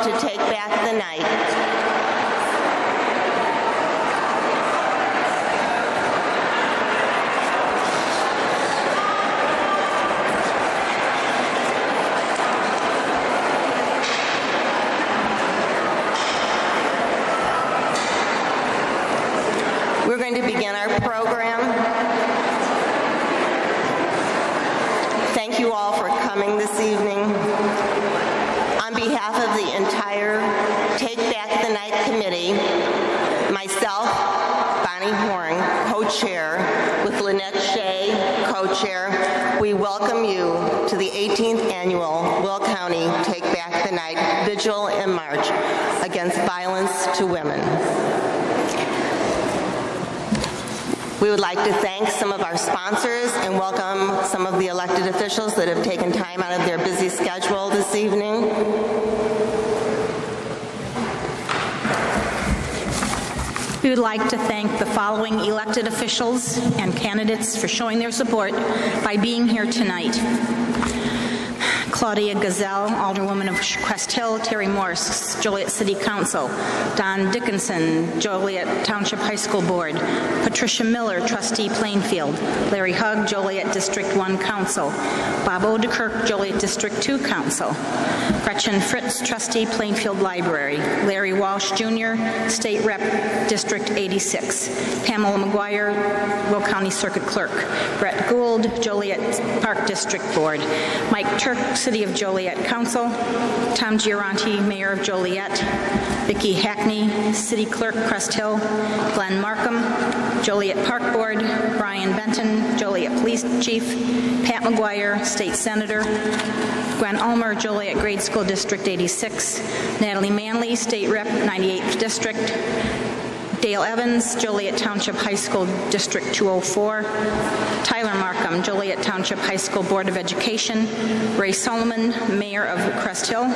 to take back the night. We're going to begin our program. Thank you all for coming this evening. On behalf of the entire Take Back the Night Committee, myself, Bonnie Horn, co-chair, with Lynette Shea, co-chair, we welcome you to the 18th annual Will County Take Back the Night Vigil and March against violence to women. We would like to thank some of our sponsors and welcome some of the elected officials that have taken time out of their busy schedule this evening. We would like to thank the following elected officials and candidates for showing their support by being here tonight. Claudia Gazelle, Alderwoman of Crest Hill; Terry Morse, Joliet City Council; Don Dickinson, Joliet Township High School Board; Patricia Miller, Trustee Plainfield; Larry Hugg, Joliet District 1 Council; Bob Odekirk, Joliet District 2 Council; Gretchen Fritz, Trustee Plainfield Library; Larry Walsh Jr., State Rep District 86; Pamela McGuire, Will County Circuit Clerk; Brett Gould, Joliet Park District Board; Mike Turk, City of Joliet Council; Tom Giaranti, Mayor of Joliet; Vicki Hackney, City Clerk, Crest Hill; Glenn Markham, Joliet Park Board; Brian Benton, Joliet Police Chief; Pat McGuire, State Senator; Gwen Ulmer, Joliet Grade School District 86; Natalie Manley, State Rep 98th District; Dale Evans, Joliet Township High School District 204; Tyler Markham, Joliet Township High School Board of Education; Ray Solomon, Mayor of Crest Hill;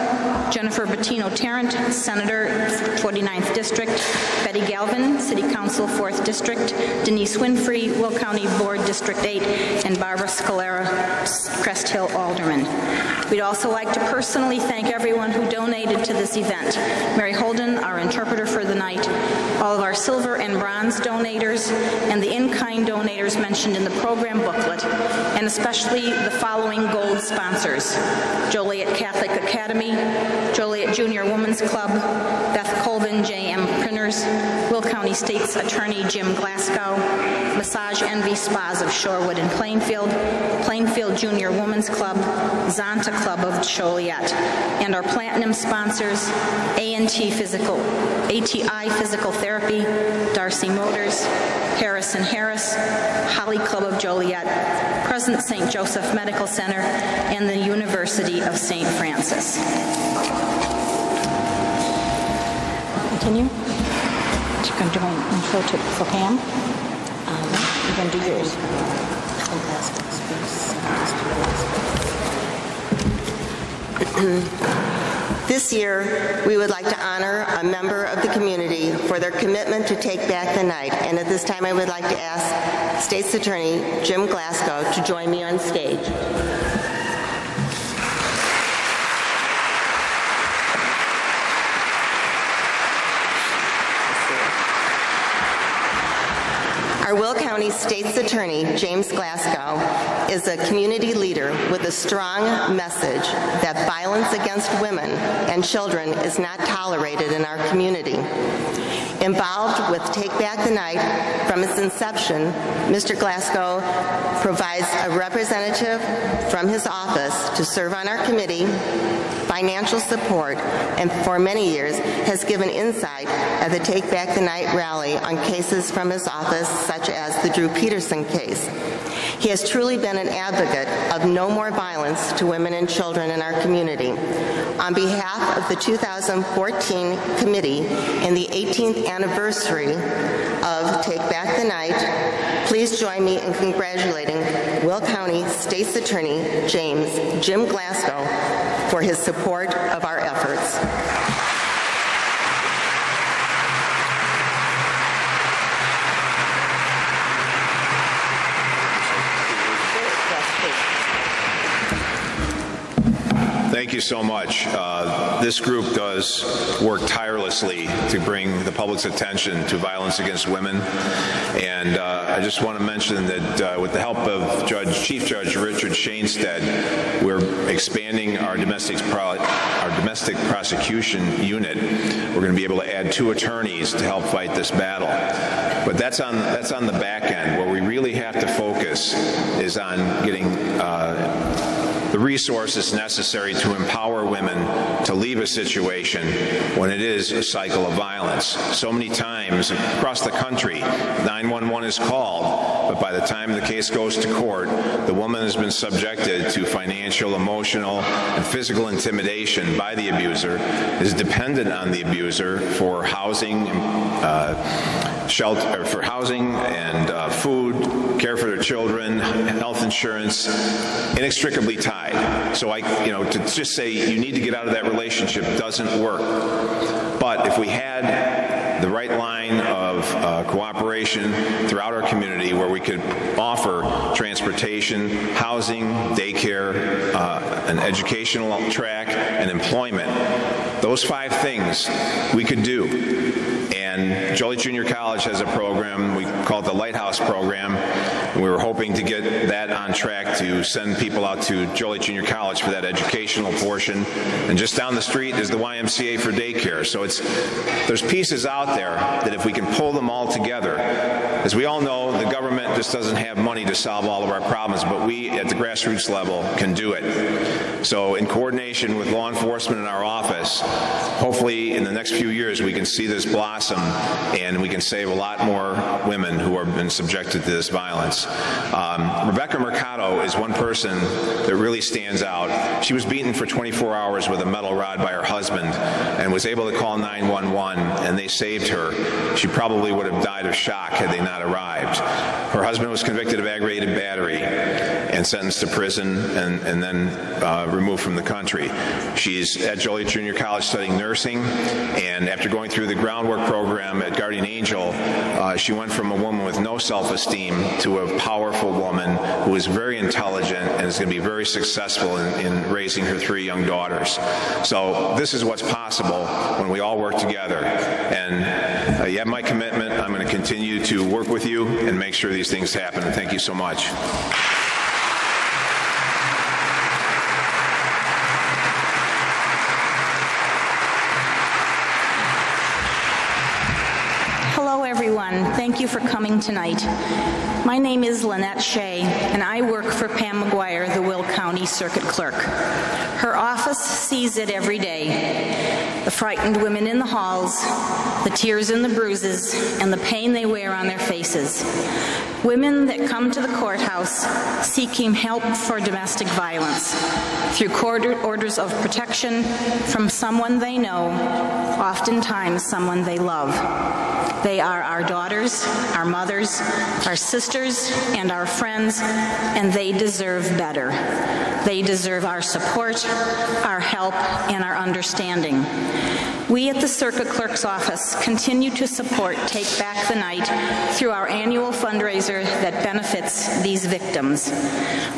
Jennifer Bettino-Tarrant, Senator 49th District; Betty Galvin, City Council 4th District; Denise Winfrey, Will County Board District 8; and Barbara Scalera, Crest Hill Alderman. We'd also like to personally thank everyone who donated to this event. Mary Holden, our interpreter for the night; all of our silver and bronze donators, and the in-kind donators mentioned in the program booklet, and especially the following gold sponsors: Joliet Catholic Academy, Joliet Junior Women's Club, Beth Colvin, J.M. Printers, Will County State's Attorney Jim Glasgow, Massage Envy Spas of Shorewood and Plainfield, Plainfield Junior Women's Club, Zonta Club of Joliet, and our platinum sponsors, ATI Physical Therapy, Darcy Motors, Harris & Harris, Holly Club of Joliet, Crescent St. Joseph Medical Center, and the University of St. Francis. Continue. You're going to do an intro for Pam? You're going to do yours. This year, we would like to honor a member of the community for their commitment to take back the night. And at this time, I would like to ask State's Attorney Jim Glasgow to join me on stage. Our Will County State's Attorney, James Glasgow, is a community leader with a strong message that violence against women and children is not tolerated in our community. Involved with Take Back the Night from its inception, Mr. Glasgow provides a representative from his office to serve on our committee, financial support, and for many years has given insight at the Take Back the Night rally on cases from his office, such as the Drew Peterson case. He has truly been an advocate of no more violence to women and children in our community. On behalf of the 2014 committee and the 18th anniversary of Take Back the Night, please join me in congratulating Will County State's Attorney Jim Glasgow for his support of our efforts. Thank you, you so much. This group does work tirelessly to bring the public's attention to violence against women. And I just want to mention that with the help of Chief Judge Richard Shainstead, we're expanding our domestic prosecution unit. We're going to be able to add 2 attorneys to help fight this battle. But that's on the back end. Where we really have to focus is on getting the resources necessary to empower women to leave a situation when it is a cycle of violence. So many times across the country, 911 is called, but by the time the case goes to court, the woman has been subjected to financial, emotional, and physical intimidation by the abuser, is dependent on the abuser for housing, shelter, for housing and food, care for their children, health insurance, inextricably tied. So to just say you need to get out of that relationship doesn't work. But if we had the right line of cooperation throughout our community where we could offer transportation, housing, daycare, an educational track, and employment, those 5 things we could do. And Joliet Junior College has a program, we call it the Lighthouse Program. We were hoping to get that on track to send people out to Joliet Junior College for that educational portion. And just down the street is the YMCA for daycare. So there's pieces out there that if we can pull them all together, as we all know, the government just doesn't have money to solve all of our problems, but we at the grassroots level can do it. So in coordination with law enforcement in our office, hopefully in the next few years we can see this blossom and we can save a lot more women who have been subjected to this violence. Rebecca Mercado is one person that really stands out. She was beaten for 24 hours with a metal rod by her husband and was able to call 911, and they saved her. She probably would have died of shock had they not arrived. Her husband was convicted of aggravated battery and sentenced to prison and then removed from the country. She's at Joliet Junior College studying nursing, and after going through the groundwork program at Guardian Angel, she went from a woman with no self-esteem to a powerful woman who is very intelligent and is going to be very successful in raising her 3 young daughters. So this is what's possible when we all work together. And you have my commitment. I'm going to continue to work with you and make sure these things happen. And thank you so much. Hello, everyone. Thank you for coming tonight. My name is Lynette Shea, and I work for Pam McGuire, the Will County Circuit Clerk. Her office sees it every day. The frightened women in the halls, the tears and the bruises, and the pain they wear on their faces. Women that come to the courthouse seeking help for domestic violence through court orders of protection from someone they know, oftentimes someone they love. They are our daughters, our mothers, our sisters, and our friends, and they deserve better. They deserve our support, our help, and our understanding. We at the Circuit Clerk's Office continue to support Take Back the Night through our annual fundraiser that benefits these victims.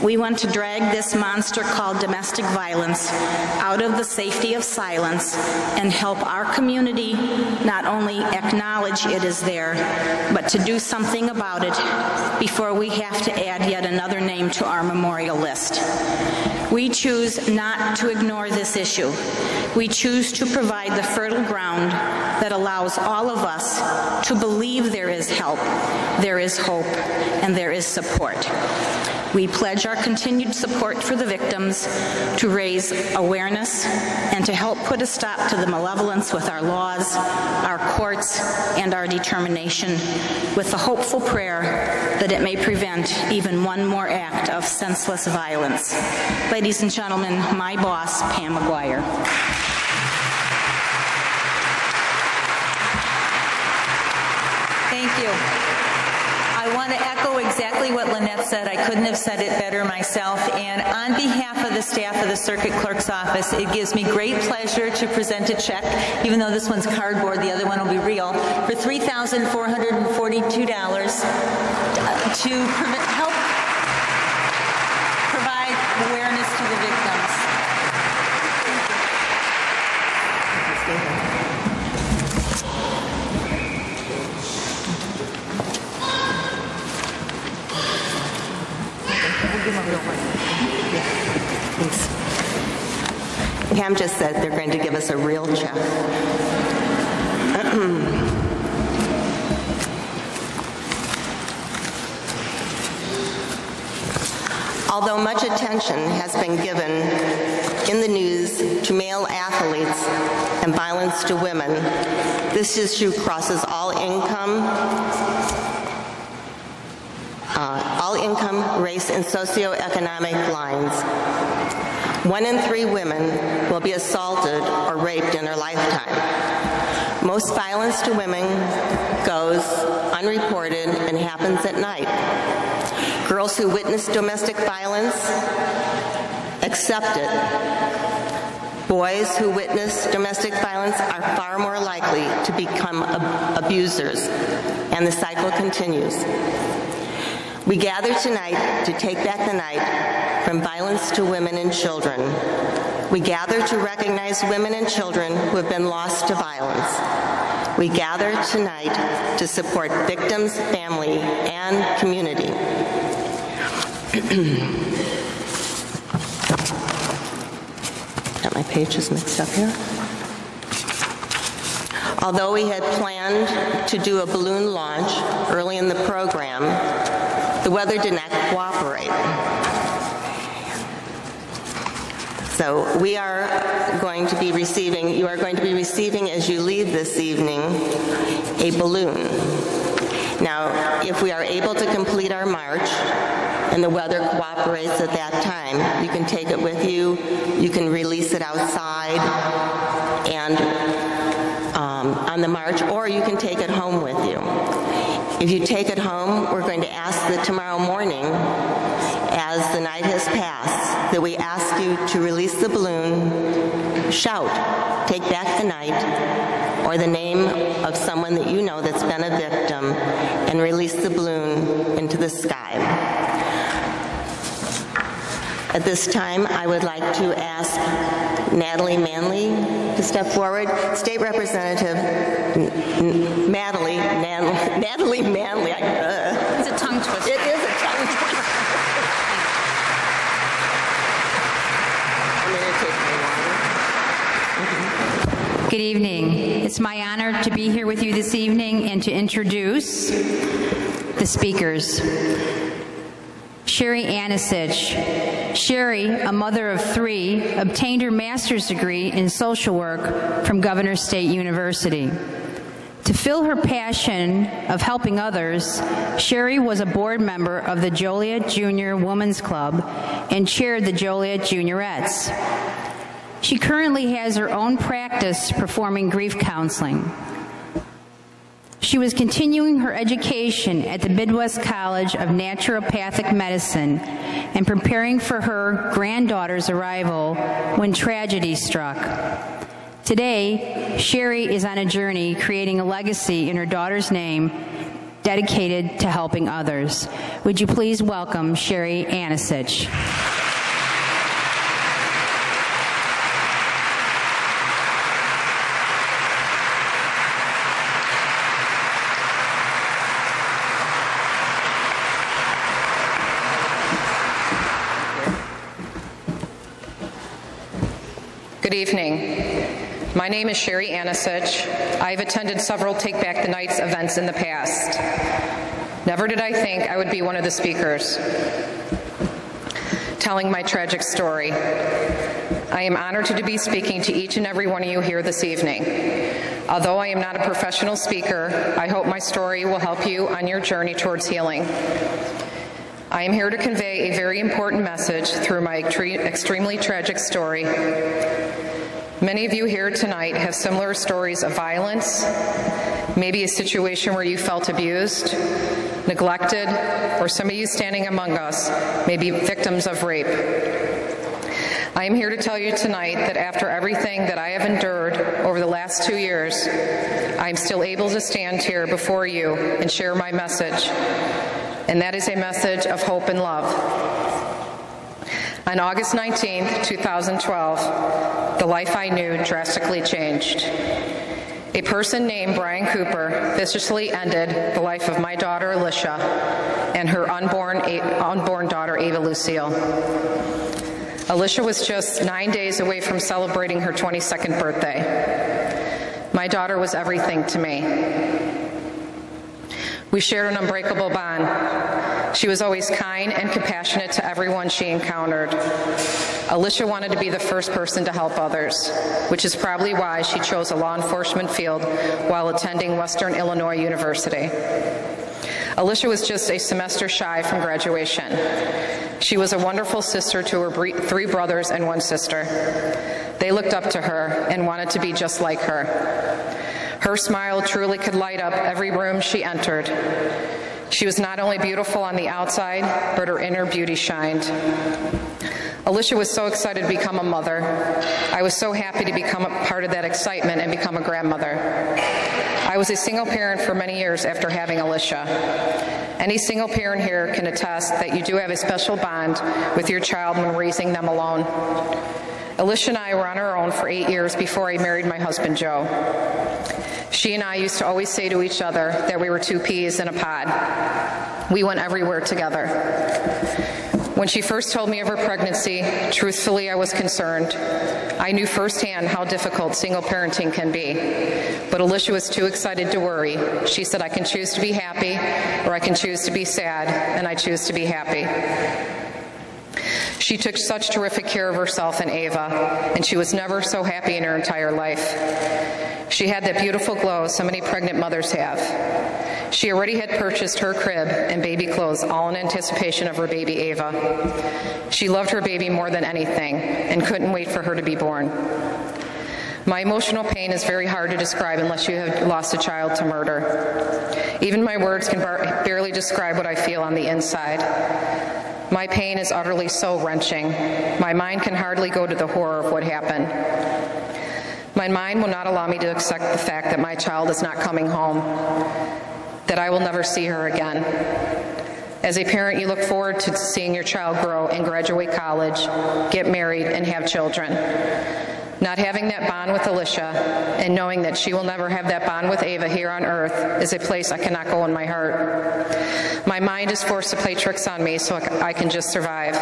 We want to drag this monster called domestic violence out of the safety of silence and help our community not only acknowledge it is there, but to do something about it before we have to add yet another name to our memorial list. We choose not to ignore this issue. We choose to provide the fertile ground that allows all of us to believe there is help, there is hope, and there is support. We pledge our continued support for the victims, to raise awareness, and to help put a stop to the malevolence with our laws, our courts, and our determination, with the hopeful prayer that it may prevent even one more act of senseless violence. Ladies and gentlemen, my boss, Pam McGuire. Thank you. I want to echo exactly what Lynette said. I couldn't have said it better myself. And on behalf of the staff of the Circuit Clerk's Office, it gives me great pleasure to present a check, even though this one's cardboard, the other one will be real, for $3,442 to help provide awareness to the victims. Pam just said they're going to give us a real check. Although much attention has been given in the news to male athletes and violence to women, this issue crosses all income, race, and socioeconomic lines. 1 in 3 women will be assaulted or raped in their lifetime. Most violence to women goes unreported and happens at night. Girls who witness domestic violence accept it. Boys who witness domestic violence are far more likely to become abusers, and the cycle continues. We gather tonight to take back the night from violence to women and children. We gather to recognize women and children who have been lost to violence. We gather tonight to support victims, family, and community. Got my pages mixed up here. Although we had planned to do a balloon launch early in the program, the weather did not cooperate. So we are going to be receiving, you are going to be receiving as you leave this evening, a balloon. Now, if we are able to complete our march and the weather cooperates at that time, you can take it with you, you can release it outside and on the march, or you can take it home with you. If you take it home, we're going to ask that tomorrow morning, as the night has passed, that we ask you to release the balloon, shout, take back the night, or the name of someone that you know that's been a victim, and release the balloon into the sky. At this time, I would like to ask Natalie Manley to step forward. State Representative Natalie Manley. It's a tongue twister. It is a tongue twister. I'm going to take my water. Good evening. It's my honor to be here with you this evening and to introduce the speakers. Sherry Anicich. Sherry, a mother of 3, obtained her master's degree in social work from Governor State University. To fill her passion of helping others, Sherry was a board member of the Joliet Junior Women's Club and chaired the Joliet Juniorettes. She currently has her own practice performing grief counseling. She was continuing her education at the Midwest College of Naturopathic Medicine and preparing for her granddaughter's arrival when tragedy struck. Today, Sherry is on a journey creating a legacy in her daughter's name dedicated to helping others. Would you please welcome Sherry Anicich? Good evening. My name is Sherry Anicich. I've attended several Take Back the Nights events in the past. Never did I think I would be one of the speakers telling my tragic story. I am honored to be speaking to each and every one of you here this evening. Although I am not a professional speaker, I hope my story will help you on your journey towards healing. I am here to convey a very important message through my extremely tragic story. Many of you here tonight have similar stories of violence, maybe a situation where you felt abused, neglected, or some of you standing among us may be victims of rape. I am here to tell you tonight that after everything that I have endured over the last 2 years, I am still able to stand here before you and share my message. And that is a message of hope and love. On August 19, 2012, the life I knew drastically changed. A person named Brian Cooper viciously ended the life of my daughter Alicia and her unborn daughter Ava Lucille. Alicia was just 9 days away from celebrating her 22nd birthday. My daughter was everything to me. We shared an unbreakable bond. She was always kind and compassionate to everyone she encountered. Alicia wanted to be the first person to help others, which is probably why she chose a law enforcement field while attending Western Illinois University. Alicia was just a semester shy from graduation. She was a wonderful sister to her 3 brothers and 1 sister. They looked up to her and wanted to be just like her. Her smile truly could light up every room she entered. She was not only beautiful on the outside, but her inner beauty shined. Alicia was so excited to become a mother. I was so happy to become a part of that excitement and become a grandmother. I was a single parent for many years after having Alicia. Any single parent here can attest that you do have a special bond with your child when raising them alone. Alicia and I were on our own for 8 years before I married my husband, Joe. She and I used to always say to each other that we were 2 peas in a pod. We went everywhere together. When she first told me of her pregnancy, truthfully, I was concerned. I knew firsthand how difficult single parenting can be. But Alicia was too excited to worry. She said, I can choose to be happy, or I can choose to be sad, and I choose to be happy. She took such terrific care of herself and Ava, and she was never so happy in her entire life. She had that beautiful glow so many pregnant mothers have. She already had purchased her crib and baby clothes all in anticipation of her baby Ava. She loved her baby more than anything and couldn't wait for her to be born. My emotional pain is very hard to describe unless you have lost a child to murder. Even my words can barely describe what I feel on the inside. My pain is utterly soul-wrenching. My mind can hardly go to the horror of what happened. My mind will not allow me to accept the fact that my child is not coming home, that I will never see her again. As a parent, you look forward to seeing your child grow and graduate college, get married, and have children. Not having that bond with Alicia and knowing that she will never have that bond with Ava here on earth is a place I cannot go in my heart. My mind is forced to play tricks on me so I can just survive.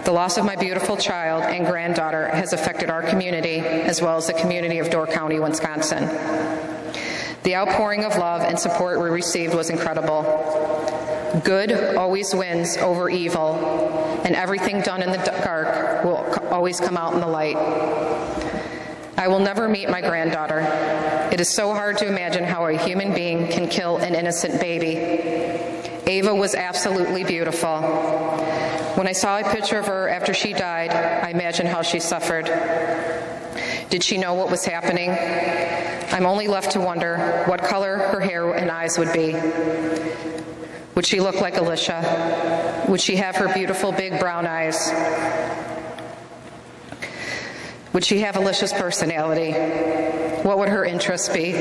The loss of my beautiful child and granddaughter has affected our community as well as the community of Door County, Wisconsin. The outpouring of love and support we received was incredible. Good always wins over evil, and everything done in the dark will always come out in the light. I will never meet my granddaughter. It is so hard to imagine how a human being can kill an innocent baby. Ava was absolutely beautiful. When I saw a picture of her after she died, I imagined how she suffered. Did she know what was happening? I'm only left to wonder what color her hair and eyes would be. Would she look like Alicia? Would she have her beautiful big brown eyes? Would she have Alicia's personality? What would her interests be?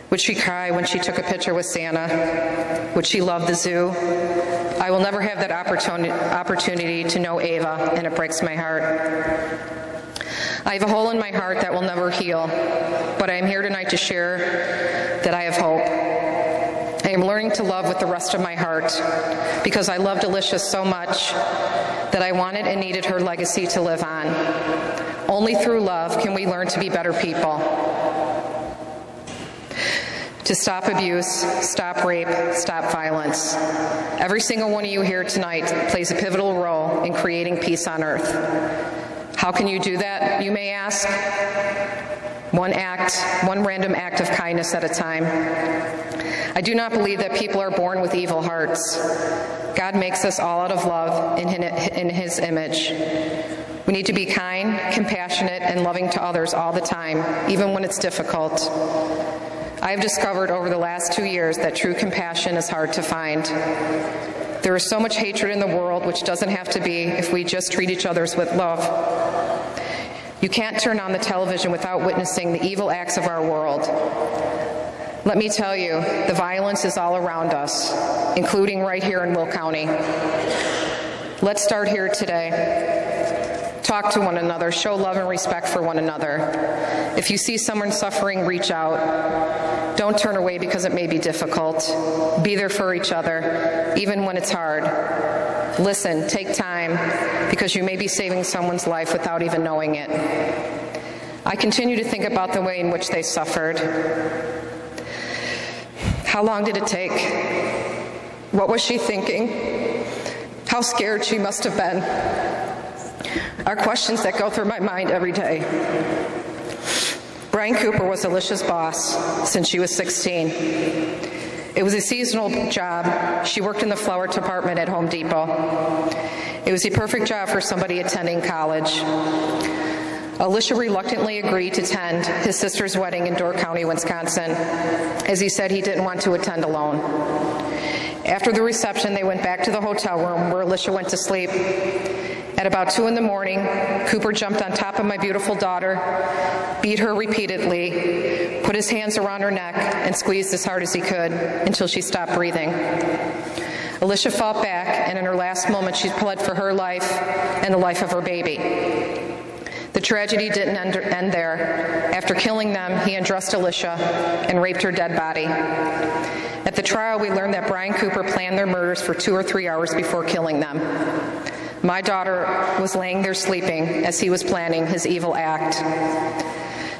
Would she cry when she took a picture with Santa? Would she love the zoo? I will never have that opportunity to know Ava, and it breaks my heart. I have a hole in my heart that will never heal, but I am here tonight to share that I have hope. I am learning to love with the rest of my heart because I loved Alicia so much that I wanted and needed her legacy to live on. Only through love can we learn to be better people. To stop abuse, stop rape, stop violence. Every single one of you here tonight plays a pivotal role in creating peace on earth. How can you do that, you may ask? One random act of kindness at a time. I do not believe that people are born with evil hearts. God makes us all out of love in His image. We need to be kind, compassionate, and loving to others all the time, even when it's difficult. I have discovered over the last 2 years that true compassion is hard to find. There is so much hatred in the world, which doesn't have to be if we just treat each other with love. You can't turn on the television without witnessing the evil acts of our world. Let me tell you, the violence is all around us, including right here in Will County. Let's start here today. Talk to one another, show love and respect for one another. If you see someone suffering, reach out. Don't turn away because it may be difficult. Be there for each other, even when it's hard. Listen, take time, because you may be saving someone's life without even knowing it. I continue to think about the way in which they suffered. How long did it take? What was she thinking? How scared she must have been are questions that go through my mind every day. Brian Cooper was Alicia's boss since she was 16. It was a seasonal job. She worked in the flower department at Home Depot. It was the perfect job for somebody attending college. Alicia reluctantly agreed to attend his sister's wedding in Door County, Wisconsin, as he said he didn't want to attend alone. After the reception, they went back to the hotel room where Alicia went to sleep. At about 2 in the morning, Cooper jumped on top of my beautiful daughter, beat her repeatedly, put his hands around her neck, and squeezed as hard as he could until she stopped breathing. Alicia fought back, and in her last moment, she pled for her life and the life of her baby. The tragedy didn't end there. After killing them, he undressed Alicia and raped her dead body. At the trial, we learned that Brian Cooper planned their murders for 2 or 3 hours before killing them. My daughter was laying there sleeping as he was planning his evil act.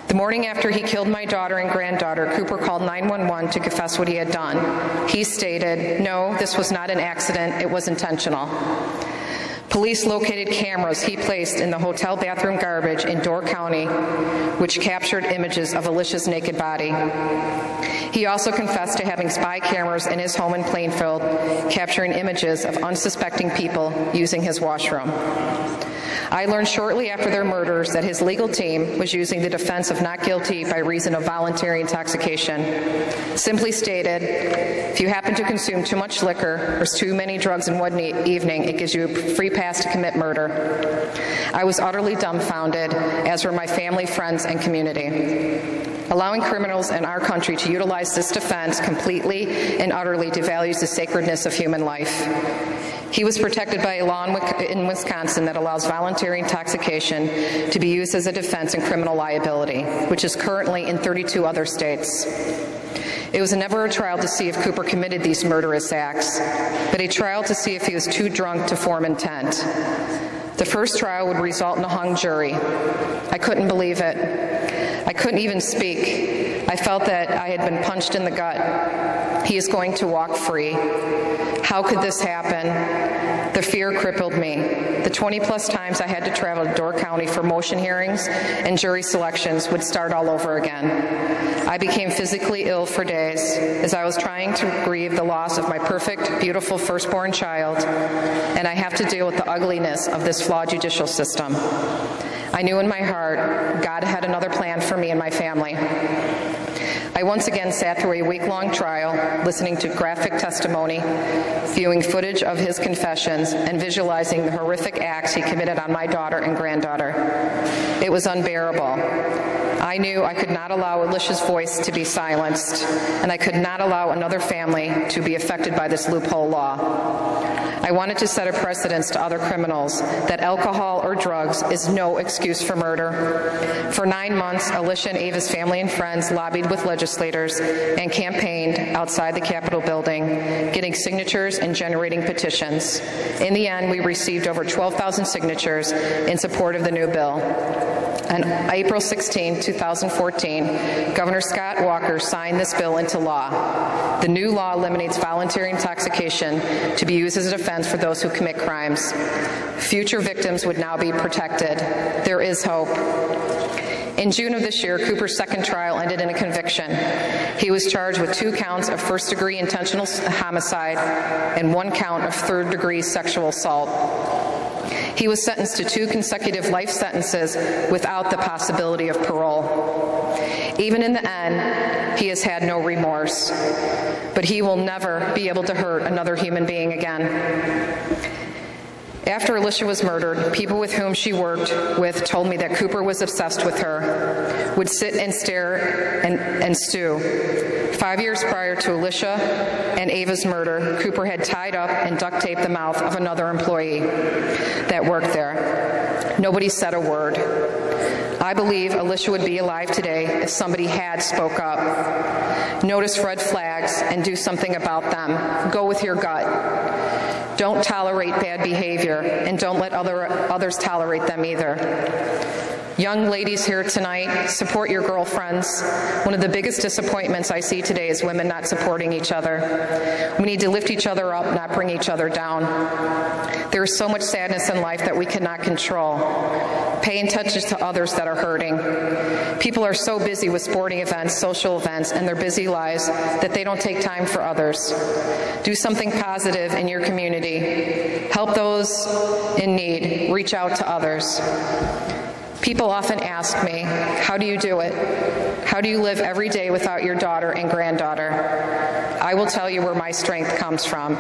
The morning after he killed my daughter and granddaughter, Cooper called 911 to confess what he had done. He stated, "No, this was not an accident, it was intentional." Police located cameras he placed in the hotel bathroom garbage in Door County, which captured images of Alicia's naked body. He also confessed to having spy cameras in his home in Plainfield, capturing images of unsuspecting people using his washroom. I learned shortly after their murders that his legal team was using the defense of not guilty by reason of voluntary intoxication. Simply stated, if you happen to consume too much liquor or too many drugs in one evening, it gives you a free pass to commit murder. I was utterly dumbfounded, as were my family, friends, and community. Allowing criminals in our country to utilize this defense completely and utterly devalues the sacredness of human life. He was protected by a law in Wisconsin that allows voluntary intoxication to be used as a defense in criminal liability, which is currently in 32 other states. It was never a trial to see if Cooper committed these murderous acts, but a trial to see if he was too drunk to form intent. The first trial would result in a hung jury. I couldn't believe it. I couldn't even speak. I felt that I had been punched in the gut. He is going to walk free. How could this happen? The fear crippled me. The 20-plus times I had to travel to Door County for motion hearings and jury selections would start all over again. I became physically ill for days as I was trying to grieve the loss of my perfect, beautiful firstborn child, and I have to deal with the ugliness of this flawed judicial system. I knew in my heart God had another plan for me and my family. I once again sat through a week-long trial, listening to graphic testimony, viewing footage of his confessions, and visualizing the horrific acts he committed on my daughter and granddaughter. It was unbearable. I knew I could not allow Alicia's voice to be silenced, and I could not allow another family to be affected by this loophole law. I wanted to set a precedent to other criminals that alcohol or drugs is no excuse for murder. For 9 months, Alicia and Ava's family and friends lobbied with legislators and campaigned outside the Capitol building, getting signatures and generating petitions. In the end, we received over 12,000 signatures in support of the new bill. On April 16, 2014, Governor Scott Walker signed this bill into law. The new law eliminates voluntary intoxication to be used as a defense for those who commit crimes. Future victims would now be protected. There is hope. In June of this year, Cooper's second trial ended in a conviction. He was charged with 2 counts of first-degree intentional homicide and 1 count of third-degree sexual assault. He was sentenced to 2 consecutive life sentences without the possibility of parole. Even in the end, he has had no remorse, but he will never be able to hurt another human being again. After Alicia was murdered, people with whom she worked with told me that Cooper was obsessed with her, would sit and stare and stew. 5 years prior to Alicia and Ava's murder, Cooper had tied up and duct taped the mouth of another employee that worked there. Nobody said a word. I believe Alicia would be alive today if somebody had spoke up. Notice red flags and do something about them. Go with your gut. Don't tolerate bad behavior, and don't let others tolerate them either. Young ladies here tonight, support your girlfriends. One of the biggest disappointments I see today is women not supporting each other. We need to lift each other up, not bring each other down. There is so much sadness in life that we cannot control. Paying attention to others that are hurting. People are so busy with sporting events, social events, and their busy lives that they don't take time for others. Do something positive in your community. Help those in need. Reach out to others. People often ask me, how do you do it? How do you live every day without your daughter and granddaughter? I will tell you where my strength comes from.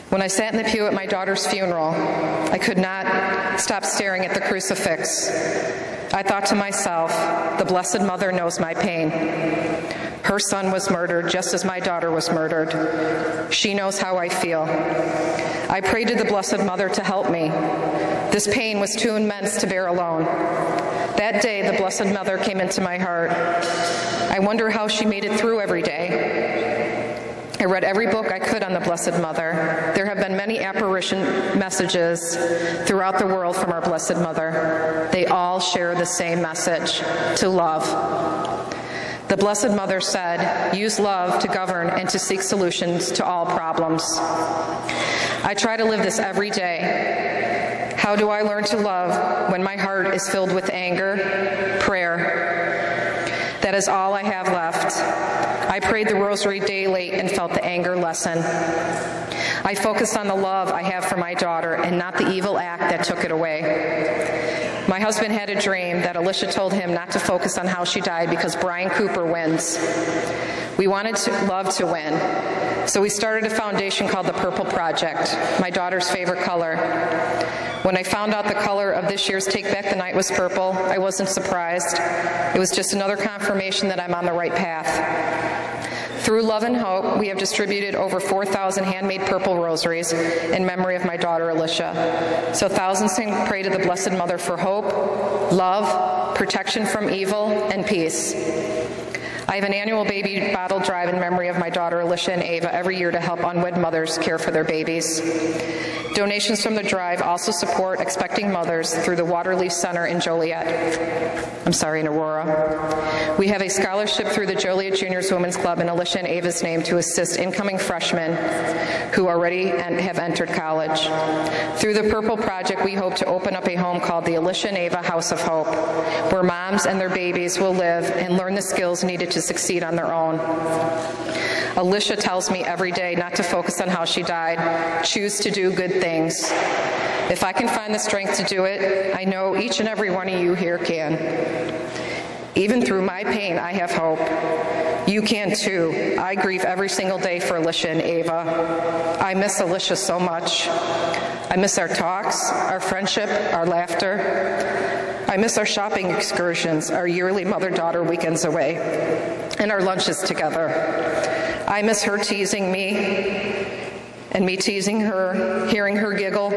When I sat in the pew at my daughter's funeral, I could not stop staring at the crucifix. I thought to myself, the Blessed Mother knows my pain. Her son was murdered just as my daughter was murdered. She knows how I feel. I prayed to the Blessed Mother to help me. This pain was too immense to bear alone. That day, the Blessed Mother came into my heart. I wonder how she made it through every day. I read every book I could on the Blessed Mother. There have been many apparition messages throughout the world from our Blessed Mother. They all share the same message, to love. The Blessed Mother said, use love to govern and to seek solutions to all problems. I try to live this every day. How do I learn to love when my heart is filled with anger? Prayer. That is all I have left. I prayed the rosary daily and felt the anger lessen. I focused on the love I have for my daughter and not the evil act that took it away. My husband had a dream that Alicia told him not to focus on how she died because Brian Cooper wins. We wanted love to win, so we started a foundation called the Purple Project, my daughter's favorite color. When I found out the color of this year's Take Back the Night was purple, I wasn't surprised. It was just another confirmation that I'm on the right path. Through Love and Hope, we have distributed over 4,000 handmade purple rosaries in memory of my daughter, Alicia. So thousands can pray to the Blessed Mother for hope, love, protection from evil, and peace. I have an annual baby bottle drive in memory of my daughter, Alicia and Ava, every year to help unwed mothers care for their babies. Donations from the drive also support expecting mothers through the Waterleaf Center in in Aurora. We have a scholarship through the Joliet Juniors Women's Club in Alicia and Ava's name to assist incoming freshmen who already have entered college. Through the Purple Project, we hope to open up a home called the Alicia and Ava House of Hope, where moms and their babies will live and learn the skills needed to succeed on their own. Alicia tells me every day not to focus on how she died, choose to do good things. If I can find the strength to do it, I know each and every one of you here can. Even through my pain, I have hope. You can too. I grieve every single day for Alicia and Ava. I miss Alicia so much. I miss our talks, our friendship, our laughter. I miss our shopping excursions, our yearly mother-daughter weekends away, and our lunches together. I miss her teasing me, and me teasing her, hearing her giggle,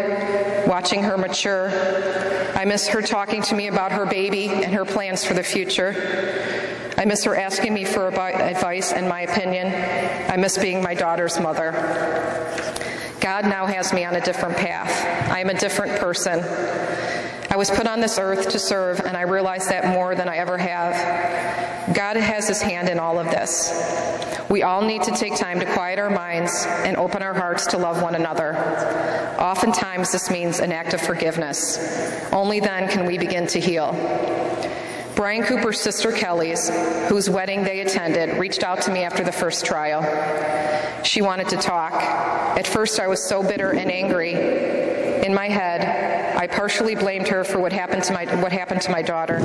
watching her mature. I miss her talking to me about her baby and her plans for the future. I miss her asking me for advice and my opinion. I miss being my daughter's mother. God now has me on a different path. I am a different person. I was put on this earth to serve, and I realize that more than I ever have. God has his hand in all of this. We all need to take time to quiet our minds and open our hearts to love one another. Oftentimes, this means an act of forgiveness. Only then can we begin to heal. Brian Cooper's sister Kellie's, whose wedding they attended, reached out to me after the first trial. She wanted to talk. At first, I was so bitter and angry. In my head, I partially blamed her for what happened to my daughter.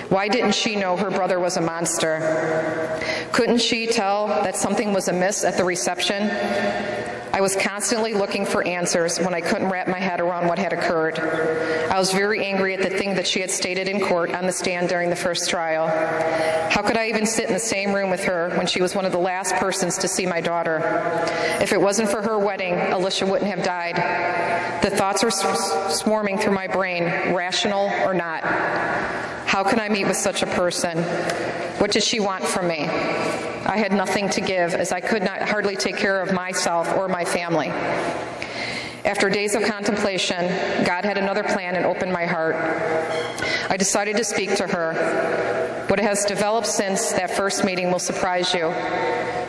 Why didn't she know her brother was a monster? Couldn't she tell that something was amiss at the reception? I was constantly looking for answers when I couldn't wrap my head around what had occurred. I was very angry at the thing that she had stated in court on the stand during the first trial. How could I even sit in the same room with her when she was one of the last persons to see my daughter? If it wasn't for her wedding, Alicia wouldn't have died. The thoughts were swarming through my brain, rational or not. How can I meet with such a person? What did she want from me? I had nothing to give, as I could not hardly take care of myself or my family. After days of contemplation, God had another plan and opened my heart. I decided to speak to her. What has developed since that first meeting will surprise you.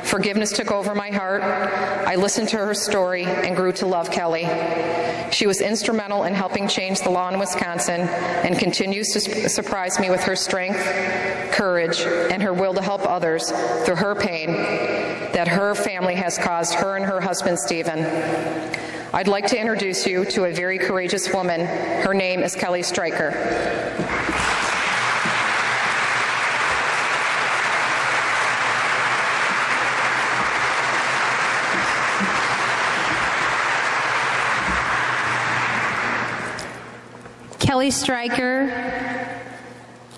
Forgiveness took over my heart. I listened to her story and grew to love Kellie. She was instrumental in helping change the law in Wisconsin and continues to surprise me with her strength, courage, and her will to help others through her pain that her family has caused her and her husband, Stephen. I'd like to introduce you to a very courageous woman. Her name is Kellie Styker. Kellie Styker.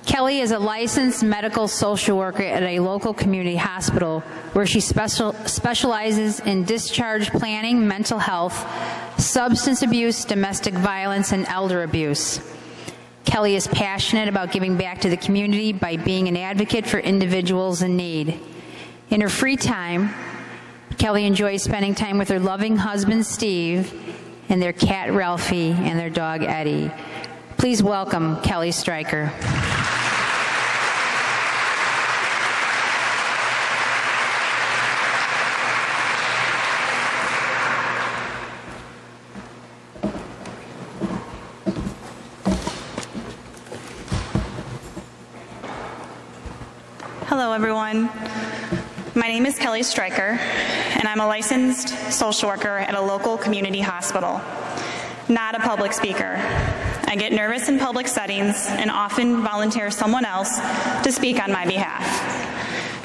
Kellie is a licensed medical social worker at a local community hospital where she specializes in discharge planning, mental health, substance abuse, domestic violence, and elder abuse. Kellie is passionate about giving back to the community by being an advocate for individuals in need. In her free time, Kellie enjoys spending time with her loving husband, Steve, and their cat, Ralphie, and their dog, Eddie. Please welcome Kellie Styker. Hello, everyone. My name is Kellie Styker, and I'm a licensed social worker at a local community hospital, not a public speaker. I get nervous in public settings and often volunteer someone else to speak on my behalf.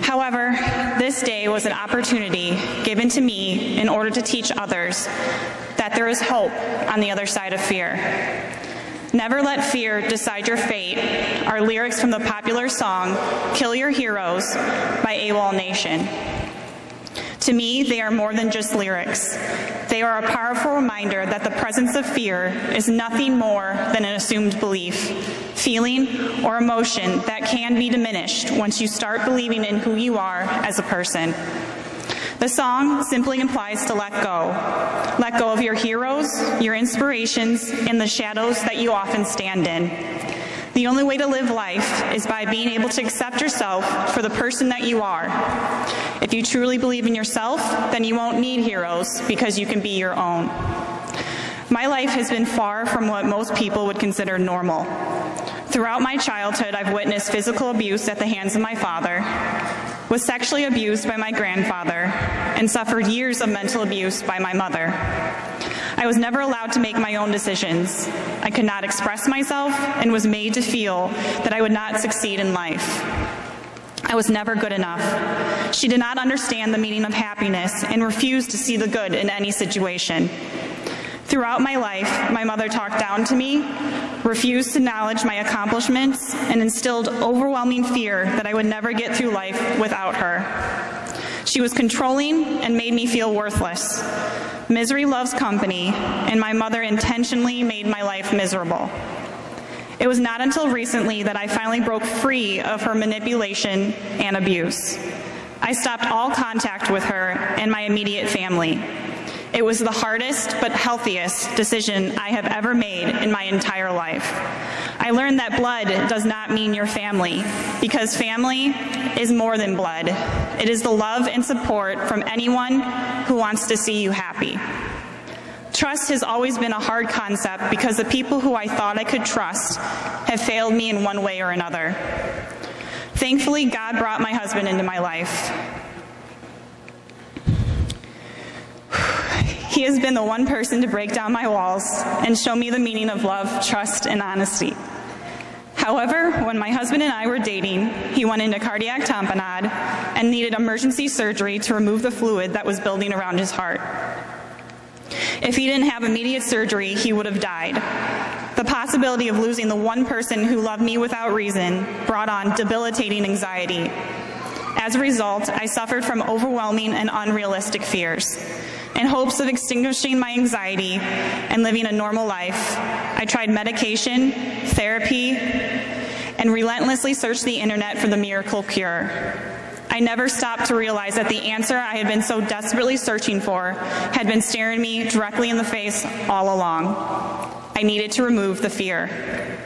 However, this day was an opportunity given to me in order to teach others that there is hope on the other side of fear. Never let fear decide your fate are lyrics from the popular song, Kill Your Heroes by AWOL Nation. To me, they are more than just lyrics. They are a powerful reminder that the presence of fear is nothing more than an assumed belief, feeling, or emotion that can be diminished once you start believing in who you are as a person. The song simply implies to let go. Let go of your heroes, your inspirations, and the shadows that you often stand in. The only way to live life is by being able to accept yourself for the person that you are. If you truly believe in yourself, then you won't need heroes because you can be your own. My life has been far from what most people would consider normal. Throughout my childhood, I've witnessed physical abuse at the hands of my father, was sexually abused by my grandfather, and suffered years of mental abuse by my mother. I was never allowed to make my own decisions. I could not express myself and was made to feel that I would not succeed in life. I was never good enough. She did not understand the meaning of happiness and refused to see the good in any situation. Throughout my life, my mother talked down to me, refused to acknowledge my accomplishments, and instilled overwhelming fear that I would never get through life without her. She was controlling and made me feel worthless. Misery loves company, and my mother intentionally made my life miserable. It was not until recently that I finally broke free of her manipulation and abuse. I stopped all contact with her and my immediate family. It was the hardest but healthiest decision I have ever made in my entire life. I learned that blood does not mean your family, because family is more than blood. It is the love and support from anyone who wants to see you happy. Trust has always been a hard concept because the people who I thought I could trust have failed me in one way or another. Thankfully, God brought my husband into my life. He has been the one person to break down my walls and show me the meaning of love, trust, and honesty. However, when when my husband and I were dating, he went into cardiac tamponade and needed emergency surgery to remove the fluid that was building around his heart. If he didn't have immediate surgery, he would have died. The possibility of losing the one person who loved me without reason brought on debilitating anxiety. As a result, I suffered from overwhelming and unrealistic fears. In hopes of extinguishing my anxiety and living a normal life, I tried medication, therapy, and relentlessly searched the internet for the miracle cure. I never stopped to realize that the answer I had been so desperately searching for had been staring me directly in the face all along. I needed to remove the fear.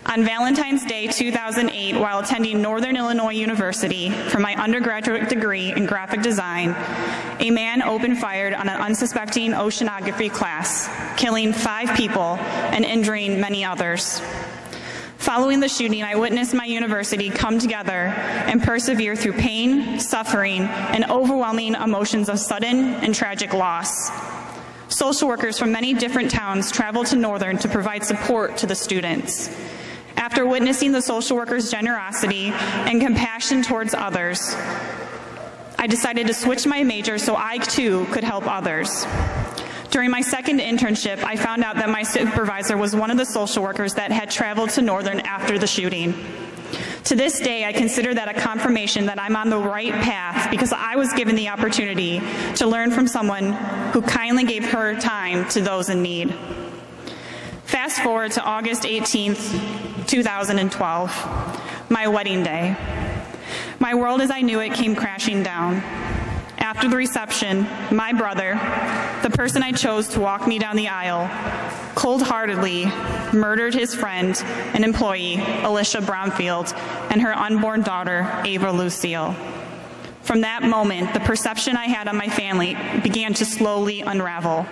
On Valentine's Day 2008, while attending Northern Illinois University for my undergraduate degree in graphic design, a man opened fire on an unsuspecting oceanography class, killing 5 people and injuring many others. Following the shooting, I witnessed my university come together and persevere through pain, suffering, and overwhelming emotions of sudden and tragic loss. Social workers from many different towns traveled to Northern to provide support to the students. After witnessing the social workers' generosity and compassion towards others, I decided to switch my major so I too could help others. During my second internship, I found out that my supervisor was one of the social workers that had traveled to Northern after the shooting. To this day, I consider that a confirmation that I'm on the right path because I was given the opportunity to learn from someone who kindly gave her time to those in need. Fast forward to August 18th, 2012, my wedding day. My world as I knew it came crashing down. After the reception, my brother, the person I chose to walk me down the aisle, cold-heartedly murdered his friend and employee, Alicia Bromfield, and her unborn daughter, Ava Lucille. From that moment, the perception I had on my family began to slowly unravel.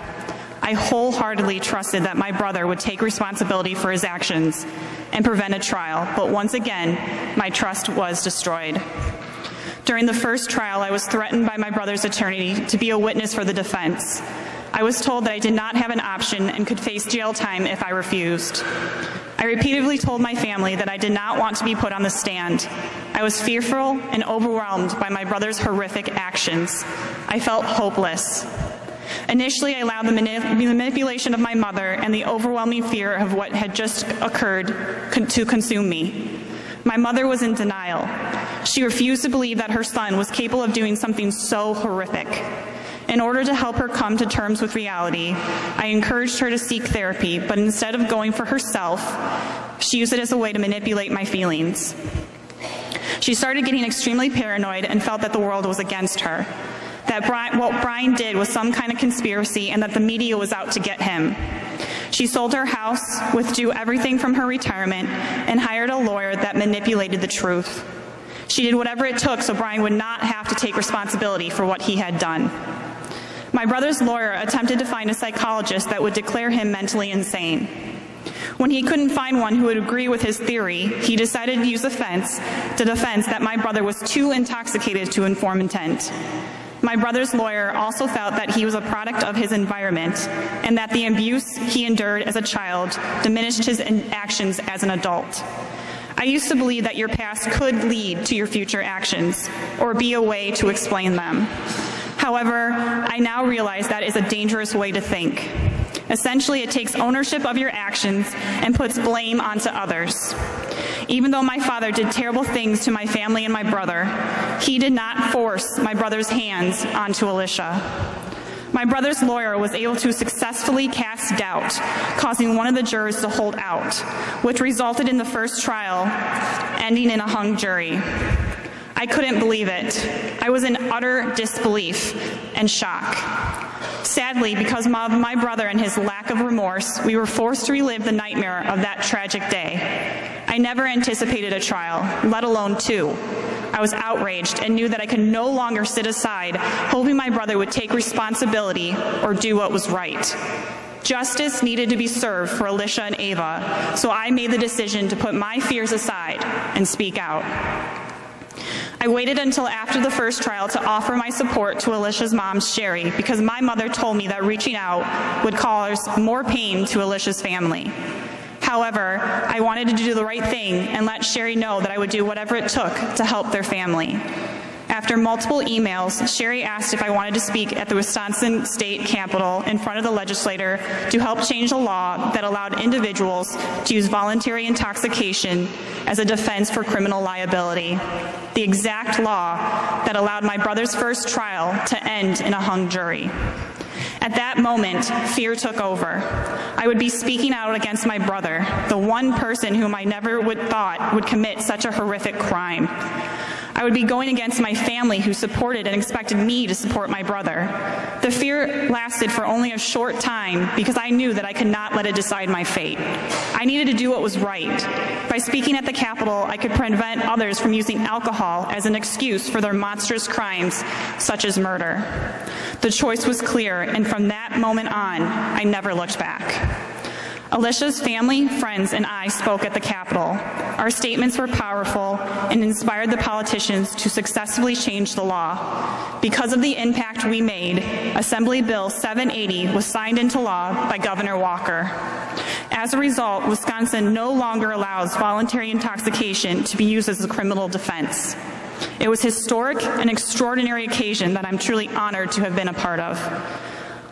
I wholeheartedly trusted that my brother would take responsibility for his actions and prevent a trial, but once again, my trust was destroyed. During the first trial, I was threatened by my brother's attorney to be a witness for the defense. I was told that I did not have an option and could face jail time if I refused. I repeatedly told my family that I did not want to be put on the stand. I was fearful and overwhelmed by my brother's horrific actions. I felt hopeless. Initially, I allowed the manipulation of my mother and the overwhelming fear of what had just occurred to consume me. My mother was in denial. She refused to believe that her son was capable of doing something so horrific. In order to help her come to terms with reality, I encouraged her to seek therapy, but instead of going for herself, she used it as a way to manipulate my feelings. She started getting extremely paranoid and felt that the world was against her, that what Brian did was some kind of conspiracy and that the media was out to get him. She sold her house, withdrew everything from her retirement, and hired a lawyer that manipulated the truth. She did whatever it took so Brian would not have to take responsibility for what he had done. My brother's lawyer attempted to find a psychologist that would declare him mentally insane. When he couldn't find one who would agree with his theory, he decided to use the defense that my brother was too intoxicated to inform intent. My brother's lawyer also felt that he was a product of his environment and that the abuse he endured as a child diminished his actions as an adult. I used to believe that your past could lead to your future actions or be a way to explain them. However, I now realize that is a dangerous way to think. Essentially, it takes ownership of your actions and puts blame onto others. Even though my father did terrible things to my family and my brother, he did not force my brother's hands onto Alicia. My brother's lawyer was able to successfully cast doubt, causing one of the jurors to hold out, which resulted in the first trial ending in a hung jury. I couldn't believe it. I was in utter disbelief and shock. Sadly, because of my brother and his lack of remorse, we were forced to relive the nightmare of that tragic day. I never anticipated a trial, let alone 2. I was outraged and knew that I could no longer sit aside, hoping my brother would take responsibility or do what was right. Justice needed to be served for Alicia and Ava, so I made the decision to put my fears aside and speak out. I waited until after the first trial to offer my support to Alicia's mom, Sherry, because my mother told me that reaching out would cause more pain to Alicia's family. However, I wanted to do the right thing and let Sherry know that I would do whatever it took to help their family. After multiple emails, Sherry asked if I wanted to speak at the Wisconsin State Capitol in front of the legislature to help change a law that allowed individuals to use voluntary intoxication as a defense for criminal liability, the exact law that allowed my brother's first trial to end in a hung jury. At that moment, fear took over. I would be speaking out against my brother, the one person whom I never would thought would commit such a horrific crime. I would be going against my family who supported and expected me to support my brother. The fear lasted for only a short time because I knew that I could not let it decide my fate. I needed to do what was right. By speaking at the Capitol, I could prevent others from using alcohol as an excuse for their monstrous crimes, such as murder. The choice was clear, and from that moment on, I never looked back. Alicia's family, friends, and I spoke at the Capitol. Our statements were powerful and inspired the politicians to successfully change the law. Because of the impact we made, Assembly Bill 780 was signed into law by Governor Walker. As a result, Wisconsin no longer allows voluntary intoxication to be used as a criminal defense. It was historic and extraordinary occasion that I'm truly honored to have been a part of.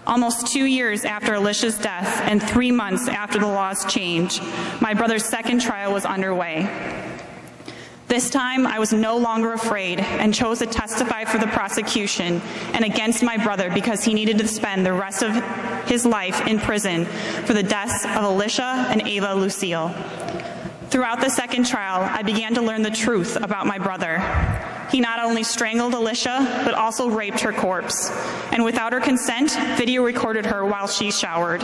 Almost 2 years after Alicia's death and 3 months after the law's change, my brother's second trial was underway. This time, I was no longer afraid and chose to testify for the prosecution and against my brother because he needed to spend the rest of his life in prison for the deaths of Alicia and Ava Lucille. Throughout the second trial, I began to learn the truth about my brother. He not only strangled Alicia, but also raped her corpse, and without her consent, video recorded her while she showered.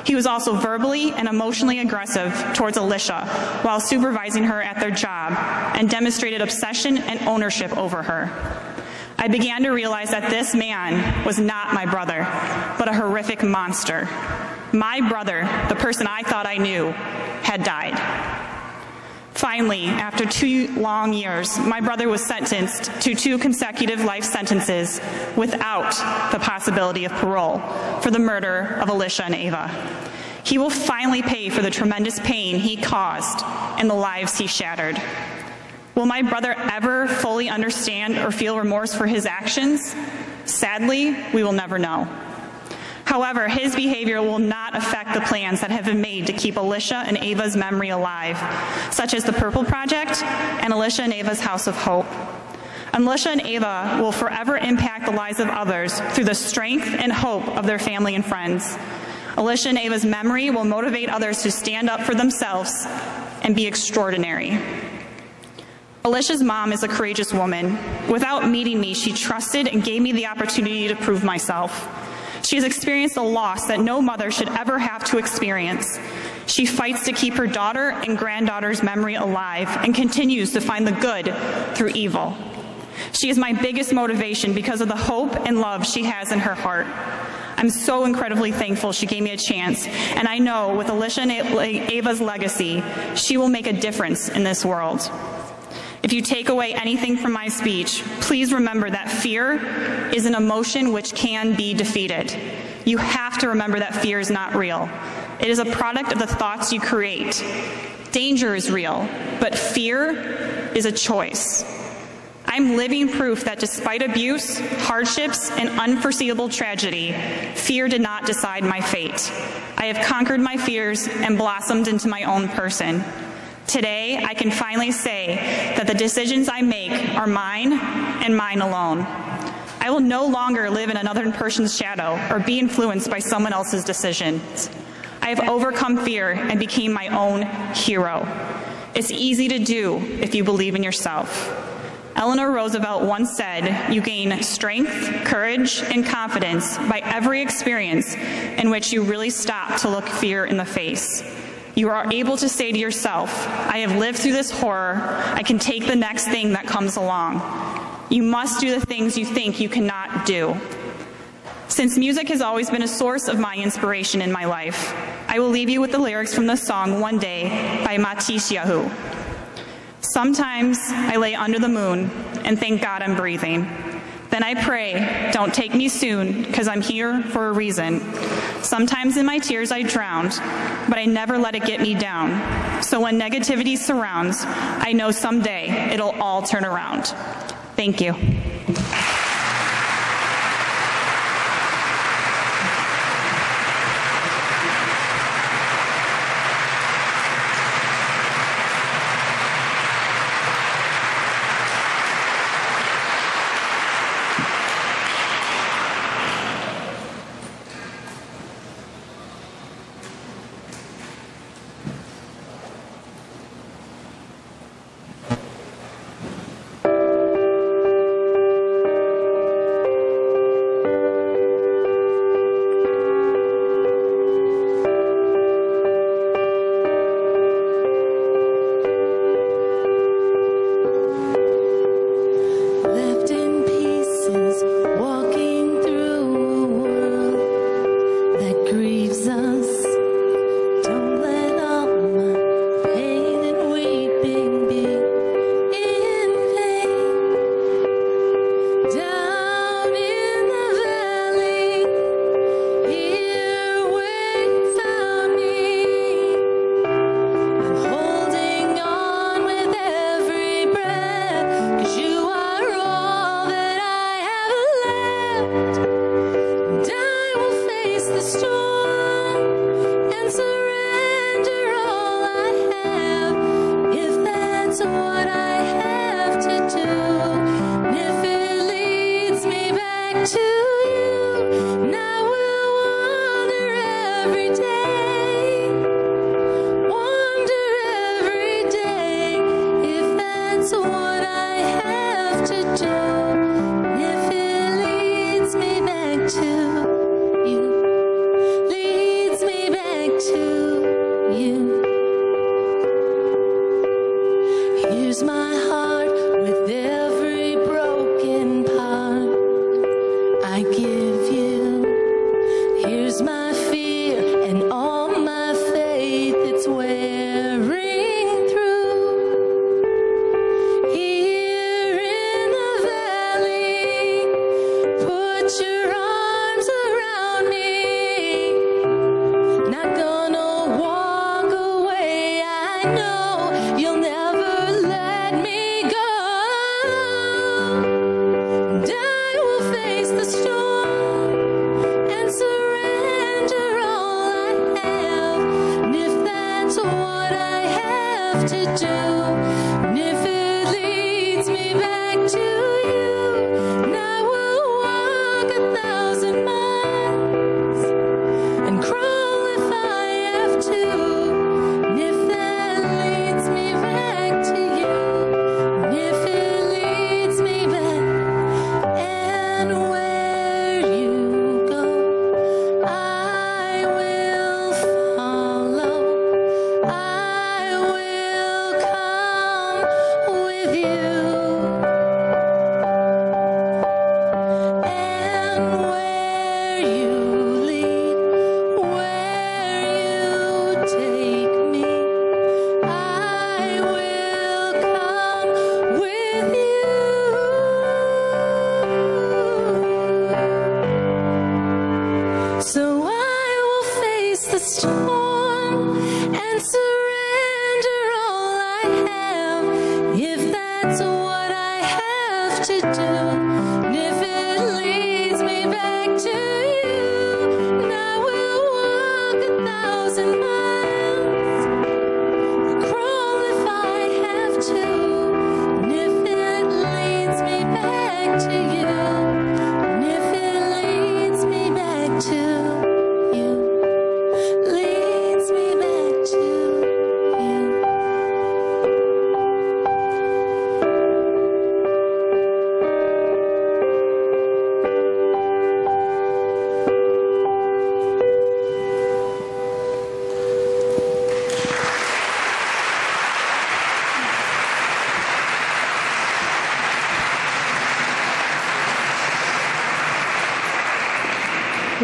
He was also verbally and emotionally aggressive towards Alicia while supervising her at their job, and demonstrated obsession and ownership over her. I began to realize that this man was not my brother, but a horrific monster. My brother, the person I thought I knew, had died. Finally, after 2 long years, my brother was sentenced to 2 consecutive life sentences without the possibility of parole for the murder of Alicia and Ava. He will finally pay for the tremendous pain he caused and the lives he shattered. Will my brother ever fully understand or feel remorse for his actions? Sadly, we will never know. However, his behavior will not affect the plans that have been made to keep Alicia and Ava's memory alive, such as the Purple Project and Alicia and Ava's House of Hope. Alicia and Ava will forever impact the lives of others through the strength and hope of their family and friends. Alicia and Ava's memory will motivate others to stand up for themselves and be extraordinary. Alicia's mom is a courageous woman. Without meeting me, she trusted and gave me the opportunity to prove myself. She has experienced a loss that no mother should ever have to experience. She fights to keep her daughter and granddaughter's memory alive and continues to find the good through evil. She is my biggest motivation because of the hope and love she has in her heart. I'm so incredibly thankful she gave me a chance, and I know with Alicia and Ava's legacy, she will make a difference in this world. If you take away anything from my speech, please remember that fear is an emotion which can be defeated. You have to remember that fear is not real. It is a product of the thoughts you create. Danger is real, but fear is a choice. I'm living proof that despite abuse, hardships, and unforeseeable tragedy, fear did not decide my fate. I have conquered my fears and blossomed into my own person. Today, I can finally say that the decisions I make are mine and mine alone. I will no longer live in another person's shadow or be influenced by someone else's decisions. I have overcome fear and became my own hero. It's easy to do if you believe in yourself. Eleanor Roosevelt once said, "You gain strength, courage, and confidence by every experience in which you really stop to look fear in the face." You are able to say to yourself, "I have lived through this horror. I can take the next thing that comes along." You must do the things you think you cannot do. Since music has always been a source of my inspiration in my life, I will leave you with the lyrics from the song "One Day" by Anicich. Sometimes I lay under the moon and thank God I'm breathing. Then I pray, "Don't take me soon, 'cause I'm here for a reason." Sometimes in my tears I drowned, but I never let it get me down. So when negativity surrounds, I know someday it'll all turn around. Thank you.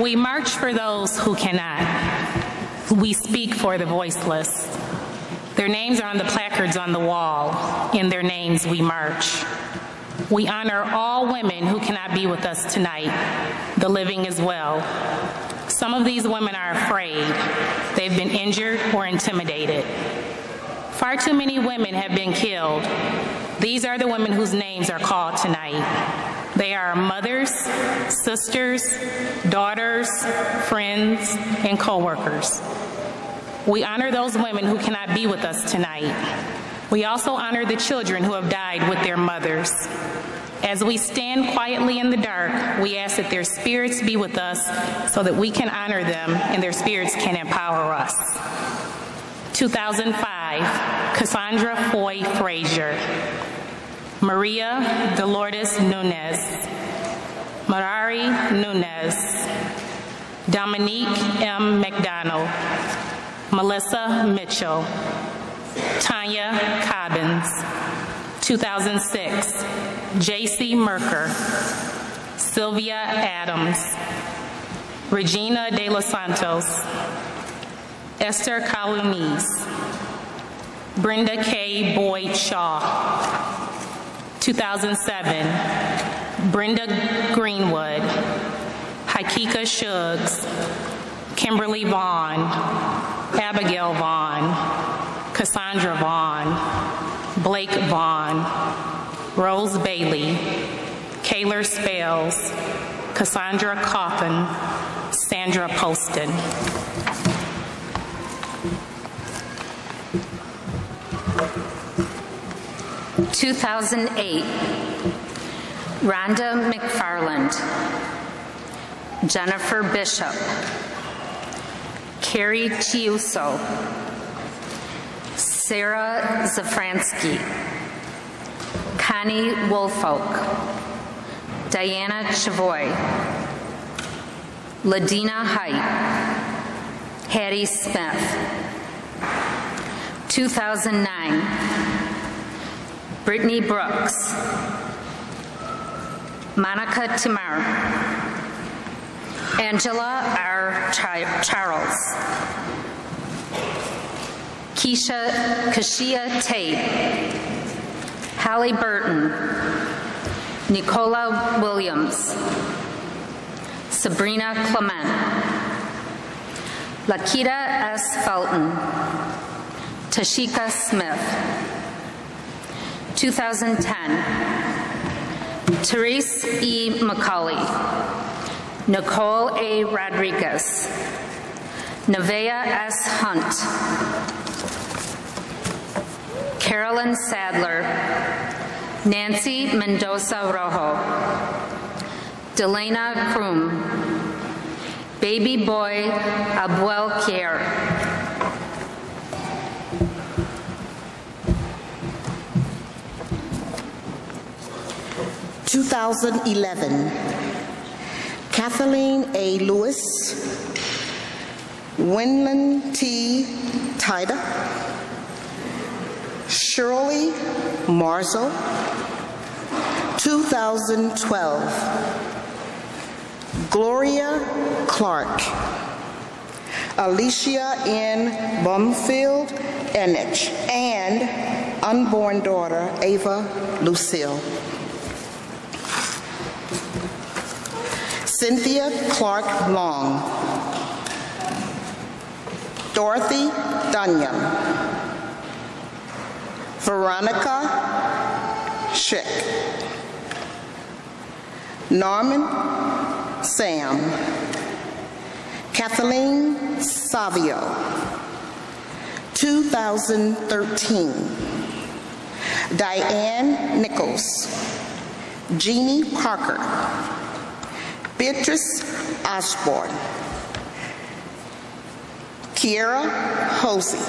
We march for those who cannot. We speak for the voiceless. Their names are on the placards on the wall. In their names we march. We honor all women who cannot be with us tonight, the living as well. Some of these women are afraid. They've been injured or intimidated. Far too many women have been killed. These are the women whose names are called tonight. They are mothers, sisters, daughters, friends, and co-workers. We honor those women who cannot be with us tonight. We also honor the children who have died with their mothers. As we stand quietly in the dark, we ask that their spirits be with us so that we can honor them and their spirits can empower us. 2005, Cassandra Foy Frazier, Maria Dolores Nunez, Marari Nunez, Dominique M. McDonald, Melissa Mitchell, Tanya Cobbins. 2006, J.C. Merker, Sylvia Adams, Regina De Los Santos, Esther Kalunis, Brenda K. Boyd Shaw. 2007, Brenda Greenwood, Hakika Shugs, Kimberly Vaughn, Abigail Vaughn, Cassandra Vaughn, Blake Vaughn, Rose Bailey, Kaylor Spales, Cassandra Coffin, Sandra Poston. In 2008, Rhonda McFarland, Jennifer Bishop, Carrie Chiuso, Sarah Zafransky, Connie Woolfolk, Diana Chavoy, Ladina Height, Hattie Smith. 2009, Brittany Brooks, Monica Timar, Angela R. Charles, Kashia Tate, Hallie Burton, Nicola Williams, Sabrina Clement, Lakita S. Felton, Tashika Smith. 2010, Therese E. McCauley, Nicole A. Rodriguez, Nevaeh S. Hunt, Carolyn Sadler, Nancy Mendoza Rojo, Delana Krum, Baby Boy Abuel Kier. 2011, Kathleen A. Lewis, Winland T. Tida, Shirley Marzel. 2012, Gloria Clark, Alicia N. Bumfield Anicich, and unborn daughter Ava Lucille. Cynthia Clark Long, Dorothy Dunyam, Veronica Schick, Norman Sam, Kathleen Savio. 2013, Diane Nichols, Jeannie Parker, Beatrice Osborne, Kiera Hosey,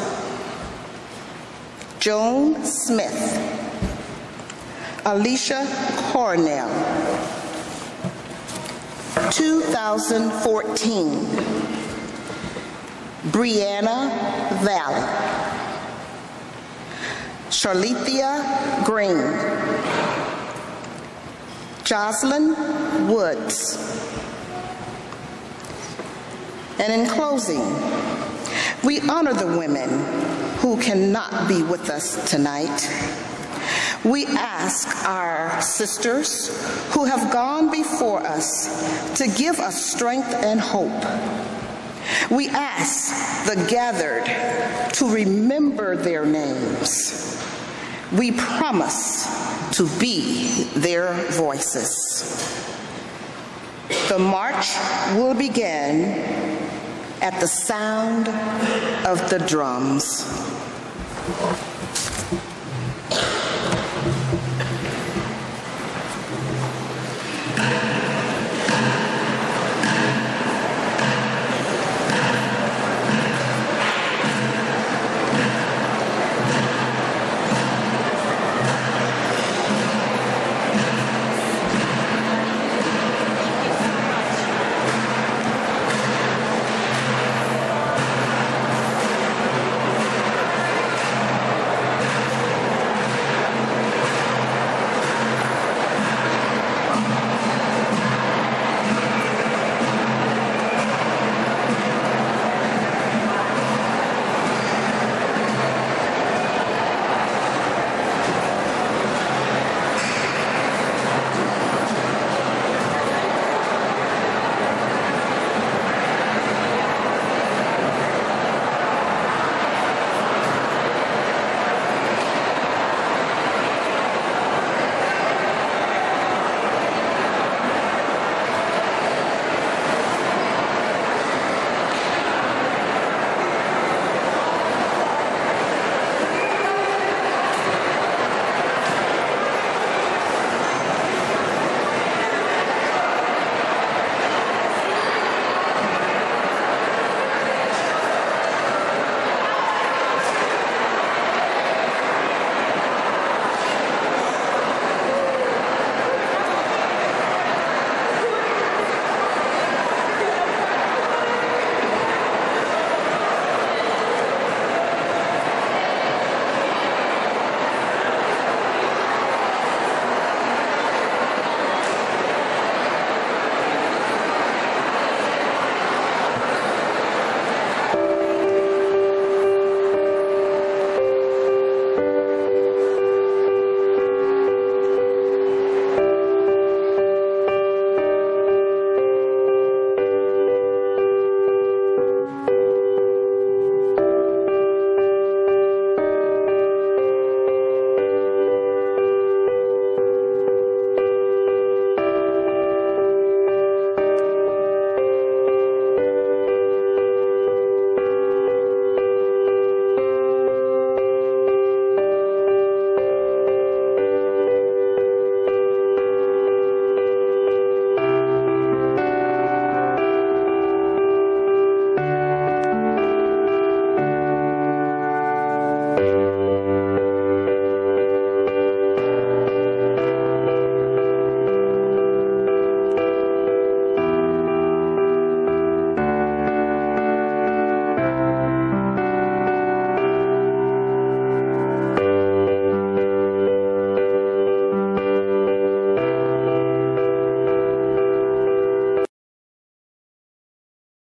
Joan Smith, Alicia Cornell. 2014, Brianna Valley, Charlethea Green, Jocelyn Woods. And in closing, we honor the women who cannot be with us tonight. We ask our sisters who have gone before us to give us strength and hope. We ask the gathered to remember their names. We promise to be their voices. The march will begin at the sound of the drums.